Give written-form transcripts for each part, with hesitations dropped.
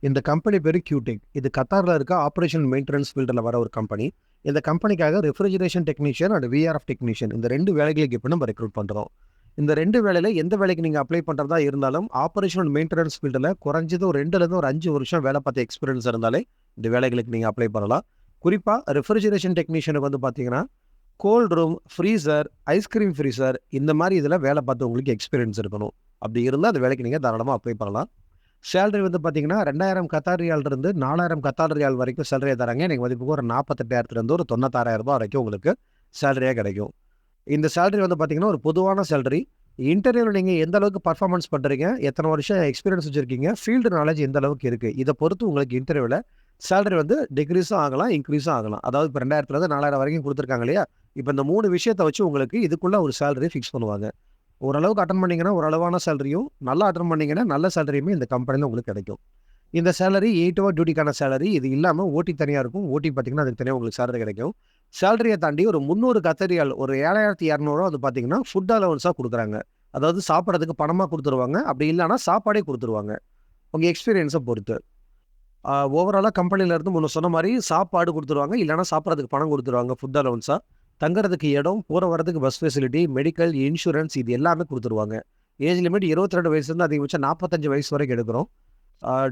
இந்த கம்பெனி பேரு கியூடெக். இது கத்தார்ல இருக்க ஆப்பரேஷன் மெயின்டனன்ஸ் ஃபீல்டுல வர ஒரு கம்பெனி. இந்த கம்பெனிக்காக refrigeration technician and VRF technician இந்த 2 வேலைகளுக்கு இப்ப நம்ம ரெக்ரூட் பண்றோம். இந்த 2 வேலையில எந்த வேலைக்கு நீங்க அப்ளை பண்றதா இருந்தாலும், ஆப்பரேஷன் அண்ட் மெயின்டனன்ஸ் ஃபீல்டுல குறைஞ்சது ஒரு 2லேருந்து ஒரு 5 வருஷம் வேலை பார்த்த எக்ஸ்பீரியன்ஸ் இருந்தாலே, இந்த வேலைகளுக்கு நீங்க அப்ளை பண்ணலாம். குறிப்பா ரெஃப்ரிஜரேஷன் டெக்னீஷியனுக்கு வந்து பார்த்தீங்கன்னா, cold room, freezer, ice cream freezer இந்த மாரி இதில வேலை பார்த்து உங்களுக்கு எக்ஸ்பீரியன்ஸ் இருக்கணும். அப்படி இருந்தா அந்த வேலைக்கு நீங்க தாராளமா அப்ளை பண்ணலாம். சேலரி வந்து பார்த்தீங்கன்னா, 2000 கத்தார் ரியால் இருந்து 4000 கத்தார் ரியால் வரைக்கும் சேலரியா தராங்க. இன்னைக்கு மதிப்புக்கு ஒரு 48,000 ஒரு 96,000 வரைக்கும் உங்களுக்கு சேலரியா கிடைக்கும். இந்த சேலரி வந்து பார்த்தீங்கன்னா, ஒரு பொதுவான சேலரி. இன்டர்வியூல நீங்க எந்த அளவுக்கு பெர்ஃபார்மன்ஸ் பண்றீங்க, எத்தன வருஷம் எக்ஸ்பீரியன்ஸ் வச்சிருக்கீங்க, ஃபீல்டு நாலேட்ஜ் எந்த அளவுக்கு இருக்கு. இத பொறுத்து உங்களுக்கு இன்டர்வியூல சேலரி வந்து டிக்ரீஸும் ஆகலாம், இன்கிரீஸும் ஆகலாம். அதாவது இப்ப 2000லேருந்து 4000 வரைக்கும் குடுத்துருக்காங்க இல்லையா? இப்ப இந்த 3 விஷயத்த வச்சு உங்களுக்கு இதுக்குள்ள ஒரு சேலரி ஃபிக்ஸ் பண்ணுவாங்க. ஓரளவுக்கு அட்டெண்ட் பண்ணீங்கன்னா, ஓரளவான சேலரியும், நல்லா அட்டெண்ட் பண்ணீங்கன்னா, நல்ல சேலரியுமே இந்த கம்பெனில உங்களுக்கு கிடைக்கும். இந்த சேலரி 8 ஹவர் டியூட்டிக்கான சேலரி. இது இல்லாம ஓடி தனியா இருக்கும். ஓடி பார்த்தீங்கன்னா, அதுக்கு தனியா உங்களுக்கு சேலரி கிடைக்கும். சேலரிய தாண்டி ஒரு 300 கத்தார் ரியால் ஒரு 7,200 வந்து பார்த்தீங்கன்னா, ஃபுட் அலவன்ஸா குடுக்குறாங்க. அதாவது சாப்பிடுறதுக்கு பணமா குடுத்துருவாங்க. அப்படி இல்லன்னா சாப்பாடே குடுத்துருவாங்க. உங்க எக்ஸ்பீரியன்ஸ பொறுத்து. ஓவராலா கம்பெனில இருந்து முன்ன சொன்ன மாரி சாப்பாடு குடுத்துருவாங்க. இல்லன்னா சாப்பிடுறதுக்கு பணம் குடுத்துருவாங்க ஃபுட் அலவன்ஸா. தங்குறதுக்கு இடம், போற வரதுக்கு பஸ் ஃபெசிலிட்டி, மெடிக்கல், இன்சூரன்ஸ் இது எல்லாமே குடுத்துருவாங்க. ஏஜ் லிமிட் 22 வயசுலேருந்து அதிகபட்சம் 45 வயசு வரைக்கும் எடுக்கிறோம்.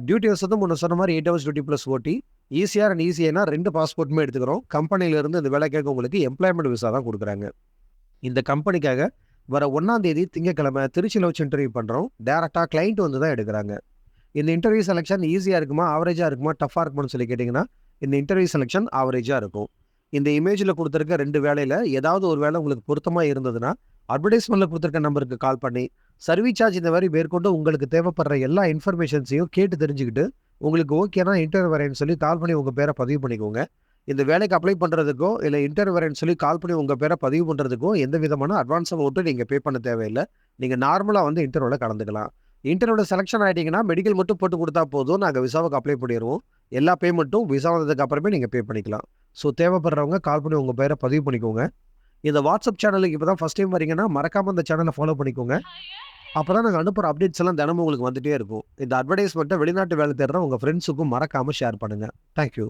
டியூட்டி ஹவர்ஸ் வந்து முன்ன சொன்ன மாரி 8 ஹவர்ஸ் டியூட்டி பிளஸ் ஓடி. ஈசிஆர் அண்ட் இசிஐனா 2 பாஸ்போர்ட்டுமே எடுத்துக்கிறோம். கம்பெனில இருந்து இந்த வேலைக்காக உங்களுக்கு எம்ப்ளாய்மென்ட் விசா தான் குடுக்குறாங்க. இந்த கம்பெனிக்காக வர 1ஆம் தேதி திங்கட்கிழமை திருச்சியில வச்சு இன்டர்வியூ பண்றோம். டைரக்ட்டா கிளையண்ட் வந்து தான் எடுக்குறாங்க. இந்த இன்டர்வியூ செலக்ஷன் ஈஸியா இருக்குமா? ஆவரேஜா இருக்குமா? டஃப்பா இருக்குமான்னு சொல்லி கேட்டீங்கன்னா, இந்த இன்டர்வியூ செலக்ஷன் ஆவரேஜா இருக்கும். இந்த இமேஜ்ல குடுத்திருக்க 2 வேலையில ஏதாவது ஒரு வேலை உங்களுக்கு பொருத்தமா இருந்ததுன்னா, அட்வர்டைஸ்மென்ட்ல குடுத்திருக்க நம்பருக்கு கால் பண்ணி, சர்வீஸ் சார்ஜ் இந்த மாரி மேற்கொண்டு உங்களுக்கு தேவைப்படுற எல்லா இன்ஃபர்மேஷன்ஸையும் கேட்டு தெரிஞ்சுக்கிட்டு, உங்களுக்கு ஓகேனா இன்டர்வியூ வரேன்னு சொல்லி கால் பண்ணி உங்க பேர பதிவு பண்ணிக்கோங்க. இந்த வேலைக்கு அப்ளை பண்றதுக்கோ, இல்ல இன்டர்வியூ வரேன்னு சொல்லி கால் பண்ணி உங்க பேர பதிவு பண்றதுக்கோ, எந்த விதமான அட்வான்ஸ் அமௌண்ட்டும் நீங்க பே பண்ண தேவையில்ல. நீங்க நார்மலா வந்து இன்டர்வியூல கலந்துக்கலாம். இன்டர்வியூல செலக்ஷன் ஆயிட்டீங்கன்னா, மெடிக்கல் மட்டும் போட்டு குடுத்தா போதும். நாங்க விசாவுக்கு அப்ளை பண்ணிருவோம். எல்லா பேமெண்ட்டும் விசா வந்ததுக்கு அப்புறமே நீங்க பே பண்ணிக்கலாம். ஸோ தேவைப்படுறவங்க கால் பண்ணி உங்க பேர பதிவு பண்ணிக்கோங்க. இந்த வாட்ஸ்அப் சேனலுக்கு இப்ப தான் ஃபர்ஸ்ட் டைம் வரீங்கன்னா, மறக்காம இந்த சேனல ஃபாலோ பண்ணிக்கோங்க. அப்பதான் நாங்க அனுப்புற அப்டேட்ஸ் எல்லாம் தினமும் உங்களுக்கு வந்துட்டே இருக்கும். இந்த அட்வர்டைஸ்மென்ட்ட வெளிநாட்டு வேலை தேடுற உங்க ஃபிரெண்ட்ஸுக்கும் மறக்காம ஷேர் பண்ணுங்க. Thank you.